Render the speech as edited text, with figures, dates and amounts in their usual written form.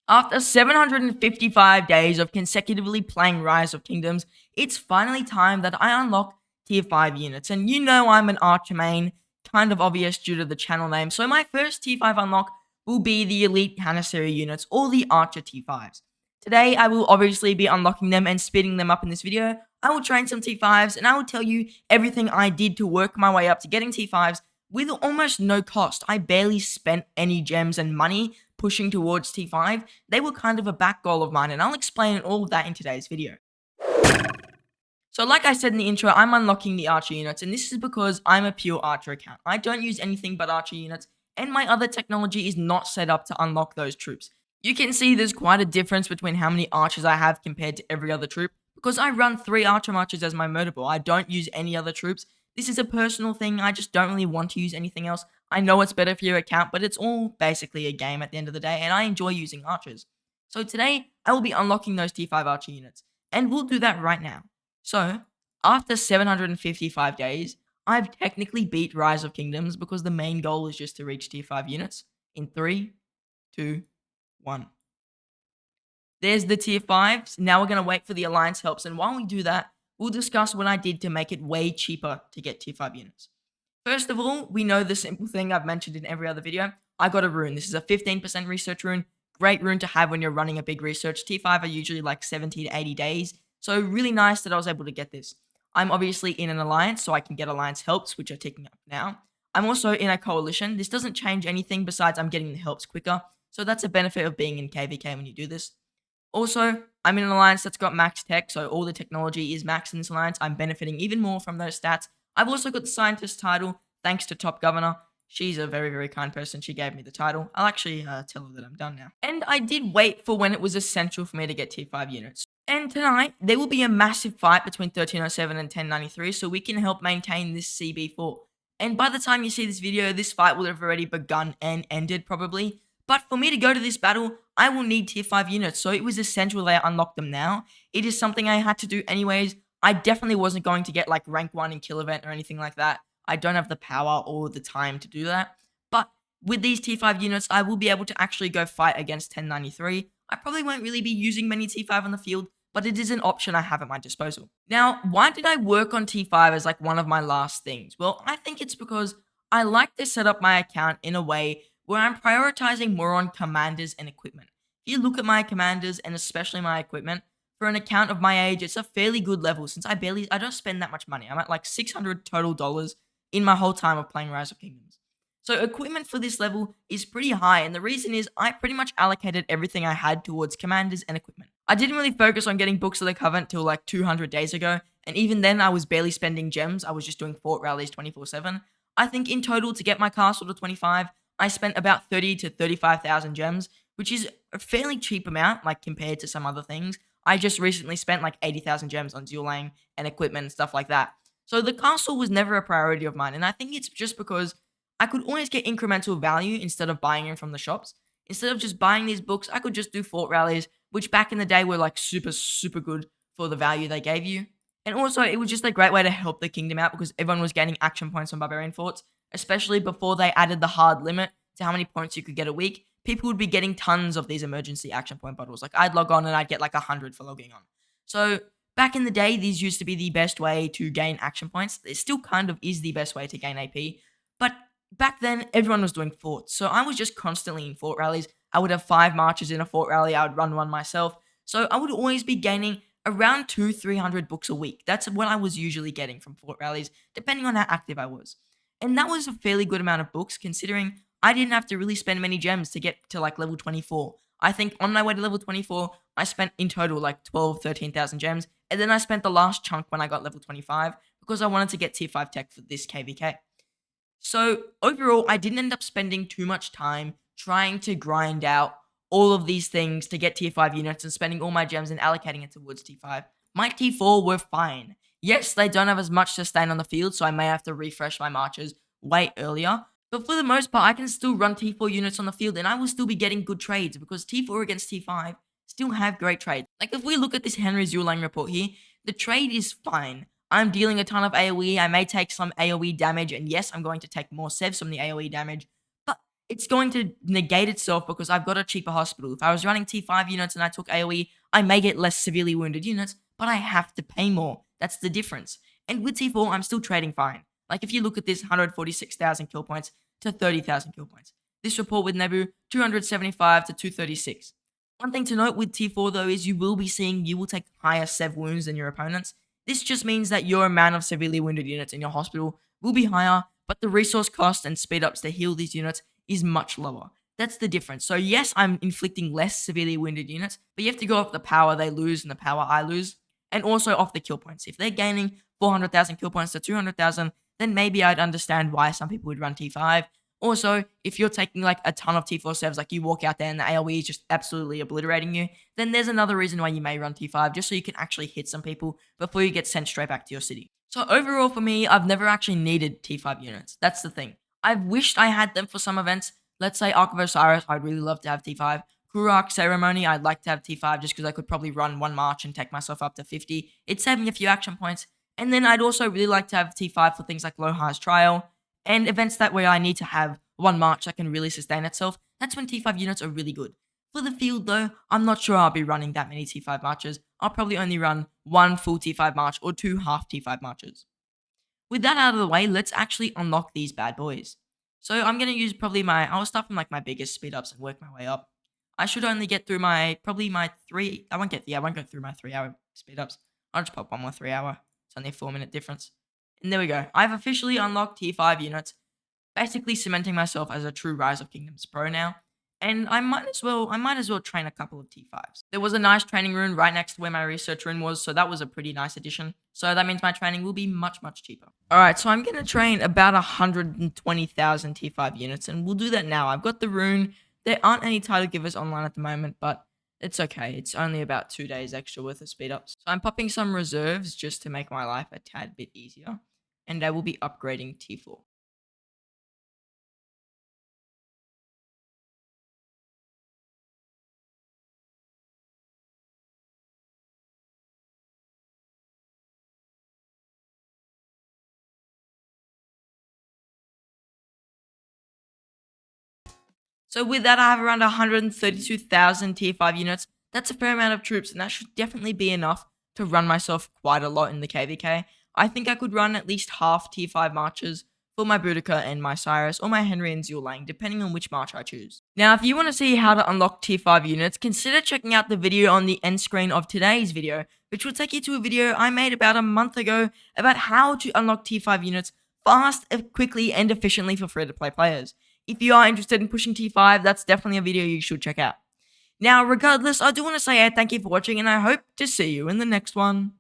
After 755 days of consecutively playing Rise of Kingdoms, it's finally time that I unlock tier 5 units. And you know I'm an Archer main, kind of obvious due to the channel name. So my first tier 5 unlock will be the Elite Janissary units, or the Archer tier 5s. Today I will obviously be unlocking them and speeding them up in this video. I will train some tier 5s and I will tell you everything I did to work my way up to getting tier 5s with almost no cost. I barely spent any gems and money pushing towards T5. They were kind of a back goal of mine, and I'll explain all of that in today's video. So like I said in the intro, I'm unlocking the Archer units, and this is because I'm a pure Archer account. I don't use anything but Archer units, and my other technology is not set up to unlock those troops. You can see there's quite a difference between how many Archers I have compared to every other troop, because I run 3 Archer marches as my motable. I don't use any other troops. This is a personal thing, I just don't really want to use anything else. I know it's better for your account, but it's all basically a game at the end of the day, and I enjoy using Archers. So today, I will be unlocking those tier 5 Archer units, and we'll do that right now. So, after 755 days, I've technically beat Rise of Kingdoms because the main goal is just to reach tier 5 units in 3, 2, 1. There's the tier 5s, now we're going to wait for the alliance helps, and while we do that, we'll discuss what I did to make it way cheaper to get tier 5 units. First of all, we know the simple thing I've mentioned in every other video. I got a rune. This is a 15% research rune. Great rune to have when you're running a big research. Tier 5 are usually like 70 to 80 days. So really nice that I was able to get this. I'm obviously in an alliance, so I can get alliance helps, which are ticking up now. I'm also in a coalition. This doesn't change anything besides I'm getting the helps quicker. So that's a benefit of being in KVK when you do this. Also, I'm in an alliance that's got max tech, so all the technology is max in this alliance. I'm benefiting even more from those stats. I've also got the scientist title, thanks to Top Governor. She's a very, very kind person. She gave me the title. I'll actually tell her that I'm done now. And I did wait for when it was essential for me to get tier 5 units. And tonight, there will be a massive fight between 1307 and 1093, so we can help maintain this CB4. And by the time you see this video, this fight will have already begun and ended, probably. But for me to go to this battle, I will need tier 5 units, so it was essential that I unlock them now. It is something I had to do anyways. I definitely wasn't going to get like rank 1 in kill event or anything like that. I don't have the power or the time to do that. But with these tier 5 units, I will be able to actually go fight against 1093. I probably won't really be using many tier 5 on the field, but it is an option I have at my disposal. Now, why did I work on tier 5 as like one of my last things? Well, I think it's because I like to set up my account in a way where I'm prioritizing more on commanders and equipment. If you look at my commanders and especially my equipment, for an account of my age, it's a fairly good level since I don't spend that much money. I'm at like $600 total in my whole time of playing Rise of Kingdoms. So equipment for this level is pretty high, and the reason is I pretty much allocated everything I had towards commanders and equipment. I didn't really focus on getting Books of the Covenant till like 200 days ago, and even then I was barely spending gems. I was just doing fort rallies 24/7. I think in total to get my castle to 25, I spent about 30 to 35,000 gems, which is a fairly cheap amount, like compared to some other things. I just recently spent like 80,000 gems on LIANG and equipment and stuff like that. So the castle was never a priority of mine, and I think it's just because I could always get incremental value instead of buying them from the shops. Instead of just buying these books, I could just do fort rallies, which back in the day were like super, super good for the value they gave you. And also, it was just a great way to help the kingdom out because everyone was gaining action points on barbarian forts, especially before they added the hard limit to how many points you could get a week. People would be getting tons of these emergency action point bottles. Like I'd log on and I'd get like 100 for logging on. So back in the day, these used to be the best way to gain action points. It still kind of is the best way to gain AP. But back then, everyone was doing forts. So I was just constantly in fort rallies. I would have 5 marches in a fort rally. I would run one myself. So I would always be gaining around 200-300 books a week. That's what I was usually getting from fort rallies, depending on how active I was. And that was a fairly good amount of books, considering I didn't have to really spend many gems to get to like level 24. I think on my way to level 24, I spent in total like 13,000 gems. And then I spent the last chunk when I got level 25 because I wanted to get tier 5 tech for this KVK. So overall, I didn't end up spending too much time trying to grind out all of these things to get tier 5 units and spending all my gems and allocating it towards tier 5. My tier 4 were fine. Yes, they don't have as much sustain on the field, so I may have to refresh my marches way earlier. But for the most part, I can still run tier 4 units on the field and I will still be getting good trades because tier 4 against tier 5 still have great trades. Like if we look at this Henry ZHUGE report here, the trade is fine. I'm dealing a ton of AoE, I may take some AoE damage, and yes, I'm going to take more sevs from the AoE damage, but it's going to negate itself because I've got a cheaper hospital. If I was running T5 units and I took AoE, I may get less severely wounded units, but I have to pay more. That's the difference. And with T4, I'm still trading fine. Like if you look at this 146,000 kill points to 30,000 kill points. This report with Nebu, 275 to 236. One thing to note with T4 though is you will take higher sev wounds than your opponents. This just means that your amount of severely wounded units in your hospital will be higher, but the resource cost and speed ups to heal these units is much lower. That's the difference. So yes, I'm inflicting less severely wounded units, but you have to go off the power they lose and the power I lose, and also off the kill points. If they're gaining 400,000 kill points to 200,000, then maybe I'd understand why some people would run T5. Also, if you're taking like a ton of T4 sevs, like you walk out there and the AoE is just absolutely obliterating you, then there's another reason why you may run T5, just so you can actually hit some people before you get sent straight back to your city. So overall for me, I've never actually needed T5 units. That's the thing. I've wished I had them for some events. Let's say Ark of Osiris, I'd really love to have T5. Kurak Ceremony, I'd like to have T5 just because I could probably run one march and take myself up to 50. It'd save me a few action points. And then I'd also really like to have T5 for things like Lohar's Trial and events that where I need to have one march that can really sustain itself. That's when T5 units are really good. For the field though, I'm not sure I'll be running that many T5 marches. I'll probably only run one full T5 march or two half T5 marches. With that out of the way, let's actually unlock these bad boys. So I'm going to use I'll start from like my biggest speed ups and work my way up. I should only get through my 3, I won't go through my 3-hour speed ups. I'll just pop one more 3-hour. It's only a 4-minute difference. And there we go. I've officially unlocked T5 units, basically cementing myself as a true Rise of Kingdoms pro now. And I might as well train a couple of T5s. There was a nice training rune right next to where my research rune was, so that was a pretty nice addition. So that means my training will be much, much cheaper. Alright, so I'm going to train about 120,000 T5 units, and we'll do that now. I've got the rune. There aren't any title givers online at the moment, but it's okay. It's only about 2 days extra worth of speed ups. So I'm popping some reserves just to make my life a tad bit easier, and I will be upgrading T4. So with that, I have around 132,000 tier 5 units. That's a fair amount of troops, and that should definitely be enough to run myself quite a lot in the KVK. I think I could run at least half tier 5 marches for my Boudica and my Cyrus, or my Henry and ZHUGE, depending on which march I choose. Now, if you want to see how to unlock tier 5 units, consider checking out the video on the end screen of today's video, which will take you to a video I made about a month ago about how to unlock tier 5 units fast, quickly, and efficiently for free-to-play players. If you are interested in pushing T5, that's definitely a video you should check out. Now, regardless, I do want to say thank you for watching, and I hope to see you in the next one.